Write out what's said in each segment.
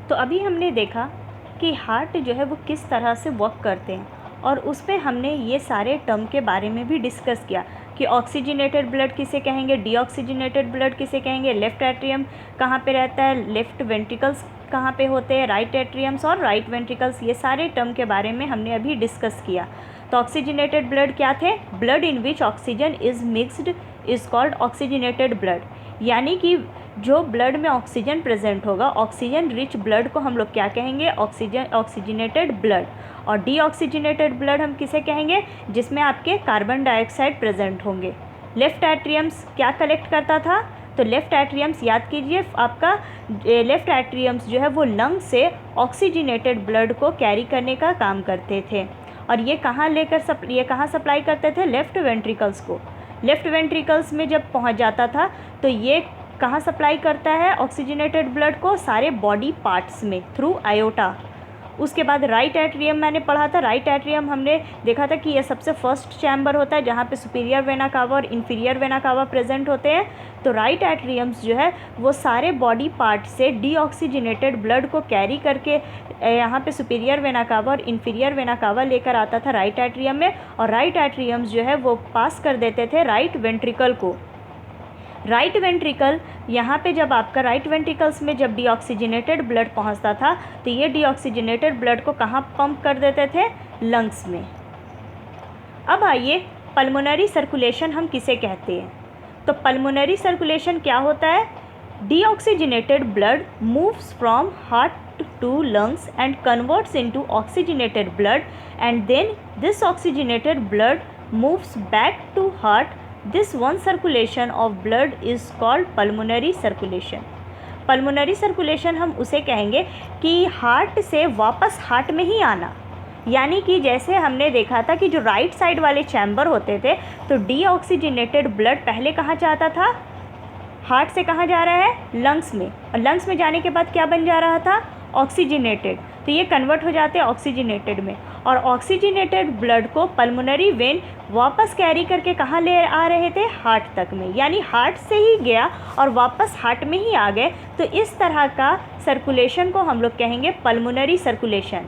तो अभी हमने देखा कि हार्ट जो है वो किस तरह से वर्क करते हैं, और उस पे हमने ये सारे टर्म के बारे में भी डिस्कस किया कि ऑक्सीजनेटेड ब्लड किसे कहेंगे, डीऑक्सीजनेटेड ब्लड किसे कहेंगे, लेफ़्ट एट्रियम कहाँ पे रहता है, लेफ़्ट वेंट्रिकल्स कहाँ पे होते हैं, राइट एट्रियम्स और राइट वेंट्रिकल्स, ये सारे टर्म के बारे में हमने अभी डिस्कस किया। तो ऑक्सीजनेटेड ब्लड क्या थे? Blood in which oxygen is mixed is called oxygenated blood, यानी कि जो ब्लड में ऑक्सीजन प्रेजेंट होगा, ऑक्सीजन रिच ब्लड को हम लोग क्या कहेंगे? Oxygenated blood. और डीऑक्सीजनेटेड ब्लड हम किसे कहेंगे? जिसमें आपके कार्बन डाइऑक्साइड प्रेजेंट होंगे। लेफ़्ट एट्रियम्स क्या कलेक्ट करता था? तो लेफ़्ट एट्रियम्स याद कीजिए, आपका लेफ़्ट एट्रियम्स जो है वो लंग से ऑक्सीजनेटेड ब्लड को कैरी करने का काम करते थे। और ये कहाँ सप्लाई करते थे? लेफ़्ट वेंट्रिकल्स को। लेफ़्ट वेंट्रिकल्स में जब पहुंच जाता था तो ये कहाँ सप्लाई करता है ऑक्सीजनेटेड ब्लड को? सारे बॉडी पार्ट्स में थ्रू आयोटा। उसके बाद राइट एट्रियम मैंने पढ़ा था। राइट एट्रियम हमने देखा था कि ये सबसे फर्स्ट चैम्बर होता है जहाँ पे सुपीरियर वेना कावा और इन्फीरियर वेना कावा प्रेजेंट होते हैं। तो राइट एट्रियम्स जो है वो सारे बॉडी पार्ट से डीऑक्सीजनेटेड ब्लड को कैरी करके यहाँ पे सुपीरियर वेना कावा और इन्फीरियर वेना कावा लेकर आता था राइट एट्रियम में, और राइट एट्रियम्स जो है वो पास कर देते थे राइट वेंट्रिकल को। राइट वेंट्रिकल, यहाँ पे जब आपका राइट वेंट्रिकल्स में जब डीऑक्सीजनेटेड ब्लड पहुँचता था तो ये डीऑक्सीजनेटेड ब्लड को कहाँ पंप कर देते थे? लंग्स में। अब आइए, पल्मोनरी सर्कुलेशन हम किसे कहते हैं? तो पल्मोनरी सर्कुलेशन क्या होता है? Deoxygenated blood moves from heart to lungs and converts into oxygenated blood, and then this oxygenated blood moves back to heart. This one circulation of blood is called pulmonary circulation. Pulmonary circulation हम उसे कहेंगे कि heart से वापस heart में ही आना, यानी कि जैसे हमने देखा था कि जो राइट साइड वाले चैम्बर होते थे तो डीऑक्सीजनेटेड ब्लड पहले कहाँ जाता था? हार्ट से कहाँ जा रहा है? लंग्स में। और लंग्स में जाने के बाद क्या बन जा रहा था? ऑक्सीजनेटेड। तो ये कन्वर्ट हो जाते हैं ऑक्सीजनेटेड में, और ऑक्सीजनेटेड ब्लड को पल्मोनरी वेन वापस कैरी करके कहाँ ले आ रहे थे? हार्ट तक में, यानी हार्ट से ही गया और वापस हार्ट में ही आ गए। तो इस तरह का सर्कुलेशन को हम लोग कहेंगे पल्मोनरी सर्कुलेशन।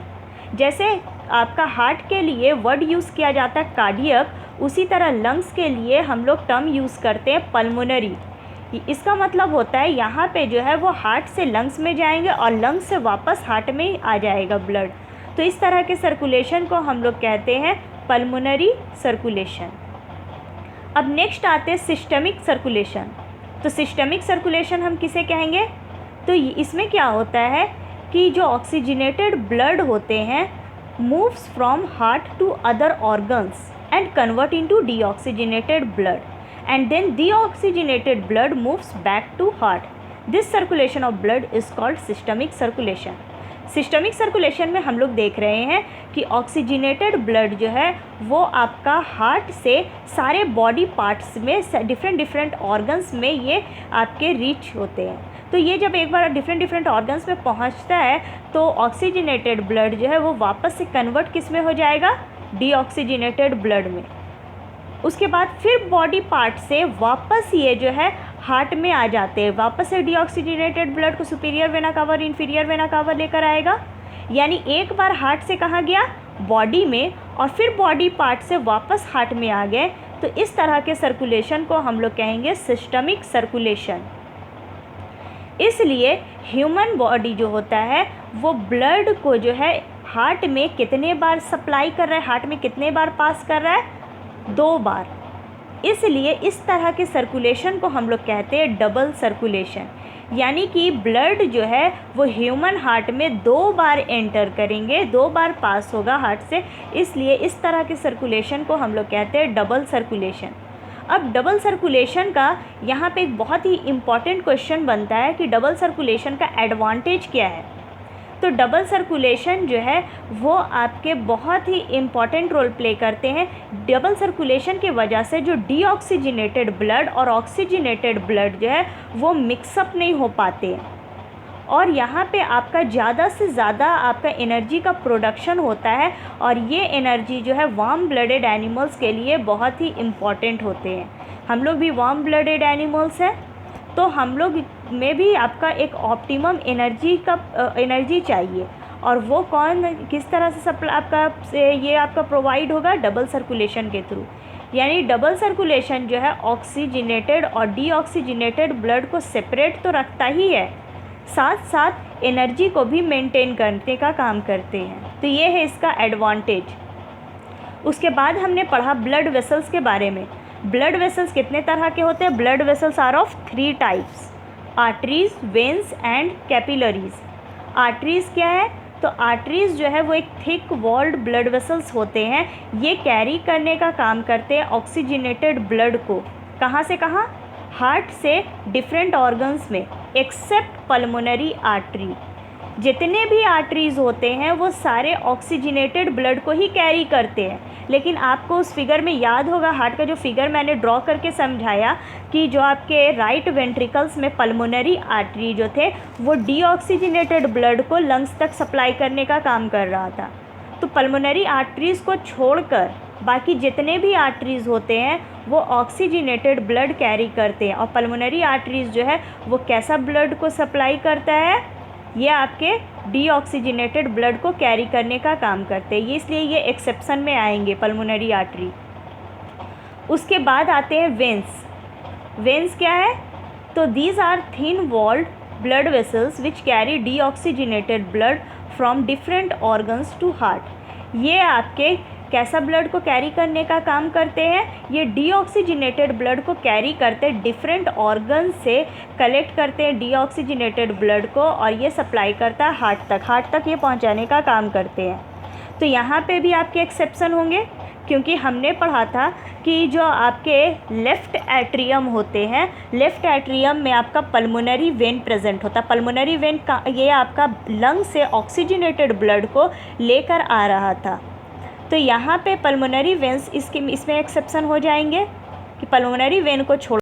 जैसे आपका हार्ट के लिए वर्ड यूज़ किया जाता है कार्डियक, उसी तरह लंग्स के लिए हम लोग टर्म यूज़ करते हैं पल्मोनरी। इसका मतलब होता है यहाँ पे जो है वो हार्ट से लंग्स में जाएंगे और लंग्स से वापस हार्ट में आ जाएगा ब्लड। तो इस तरह के सर्कुलेशन को हम लोग कहते हैं पल्मोनरी सर्कुलेशन। अब नेक्स्ट आते हैं सिस्टमिक सर्कुलेशन। तो सिस्टमिक सर्कुलेशन हम किसे कहेंगे? तो इसमें क्या होता है कि जो ऑक्सीजनेटेड ब्लड होते हैं moves from heart to other organs and convert into deoxygenated blood, and then deoxygenated blood moves back to heart. This circulation of blood is called systemic circulation. Systemic circulation में हम लोग देख रहे हैं कि oxygenated blood जो है वो आपका हार्ट से सारे बॉडी पार्ट्स में डिफरेंट ऑर्गन्स में ये आपके रीच होते हैं। तो ये जब एक बार डिफरेंट ऑर्गन्स में पहुंचता है तो ऑक्सीजनेटेड ब्लड जो है वो वापस से कन्वर्ट किस में हो जाएगा? डीऑक्सीजनेटेड ब्लड में। उसके बाद फिर बॉडी पार्ट से वापस ये जो है हार्ट में आ जाते हैं, वापस से डीऑक्सीजनेटेड ब्लड को सुपीरियर वेना कावा और इन्फीरियर वेना कावा लेकर आएगा। यानी एक बार हार्ट से कहाँ गया? बॉडी में, और फिर बॉडी पार्ट से वापस हार्ट में आ गए। तो इस तरह के सर्कुलेशन को हम लोग कहेंगे सिस्टमिक सर्कुलेशन। इसलिए ह्यूमन बॉडी जो होता है वो ब्लड को जो है हार्ट में कितने बार सप्लाई कर रहा है, हार्ट में कितने बार पास कर रहा है? 2 बार। इसलिए इस तरह के सर्कुलेशन को हम लोग कहते हैं डबल सर्कुलेशन, यानी कि ब्लड जो है वो ह्यूमन हार्ट में 2 बार एंटर करेंगे, 2 बार पास होगा हार्ट से। इसलिए इस तरह के सर्कुलेशन को हम लोग कहते हैं डबल सर्कुलेशन। अब डबल सर्कुलेशन का यहाँ पे एक बहुत ही इम्पॉर्टेंट क्वेश्चन बनता है कि डबल सर्कुलेशन का एडवांटेज क्या है। तो डबल सर्कुलेशन जो है वो आपके बहुत ही इम्पॉर्टेंट रोल प्ले करते हैं। डबल सर्कुलेशन की वजह से जो डीऑक्सीजनेटेड ब्लड और ऑक्सीजनेटेड ब्लड जो है वो मिक्सअप नहीं हो पाते, और यहाँ पे आपका ज़्यादा से ज़्यादा आपका एनर्जी का प्रोडक्शन होता है, और ये एनर्जी जो है वार्म ब्लडेड एनिमल्स के लिए बहुत ही इम्पॉर्टेंट होते हैं। हम लोग भी वार्म ब्लडेड एनिमल्स हैं, तो हम लोग में भी आपका एक ऑप्टिमम एनर्जी चाहिए, और वो किस तरह से ये आपका प्रोवाइड होगा, डबल सर्कुलेशन के थ्रू। यानी डबल सर्कुलेशन जो है ऑक्सीजनेटेड और डीऑक्सीजनेटेड ब्लड को सेपरेट तो रखता ही है, साथ साथ एनर्जी को भी मेंटेन करने का काम करते हैं। तो ये है इसका एडवांटेज। उसके बाद हमने पढ़ा ब्लड वेसल्स के बारे में। ब्लड वेसल्स कितने तरह के होते हैं? Blood vessels are of 3 types, arteries, veins and capillaries. Arteries क्या है? तो आर्टरीज जो है वो एक थिक वॉल्ड ब्लड वेसल्स होते हैं। ये कैरी करने का काम करते हैं ऑक्सीजनेटेड ब्लड को। कहाँ से कहाँ? हार्ट से डिफरेंट ऑर्गन्स में, एक्सेप्ट पल्मोनरी आर्टरी। जितने भी आर्टरीज़ होते हैं वो सारे ऑक्सीजनेटेड ब्लड को ही कैरी करते हैं। लेकिन आपको उस फिगर में याद होगा, हार्ट का जो फिगर मैंने ड्रॉ करके समझाया कि जो आपके राइट वेंट्रिकल्स में पल्मोनरी आर्टरी जो थे वो डीऑक्सीजनेटेड ब्लड को लंग्स तक सप्लाई करने का काम कर रहा था। तो पल्मोनरी आर्टरीज़ को छोड़कर बाकी जितने भी आर्टरीज़ होते हैं वो ऑक्सीजनेटेड ब्लड कैरी करते हैं। और पल्मोनरी आर्टरीज़ जो है वो कैसा ब्लड को सप्लाई करता है? ये आपके डीऑक्सीजनेटेड ब्लड को कैरी करने का काम करते हैं। ये इसलिए ये एक्सेप्शन में आएंगे पल्मोनरी आर्टरी। उसके बाद आते हैं वेन्स। वेन्स क्या है? तो these are thin walled blood vessels which carry deoxygenated blood from different organs to heart. ये आपके कैसा ब्लड को कैरी करने का काम करते हैं? ये डीऑक्सीजनेटेड ब्लड को कैरी करते हैं, डिफरेंट ऑर्गन से कलेक्ट करते हैं डीऑक्सीजनेटेड ब्लड को, और ये सप्लाई करता है हार्ट तक ये पहुंचाने का काम करते हैं। तो यहाँ पे भी आपके एक्सेप्शन होंगे, क्योंकि हमने पढ़ा था कि जो आपके लेफ़्ट एट्रियम होते हैं, लेफ़्ट एट्रियम में आपका पल्मोनरी वेन प्रेजेंट होता है। पल्मोनरी वेन का ये आपका लंग से ऑक्सीजनेटेड ब्लड को लेकर आ रहा था। तो यहाँ पे पल्मोनरी वेन्स इसमें एक्सेप्शन हो जाएंगे कि पल्मोनरी वेन को छोड़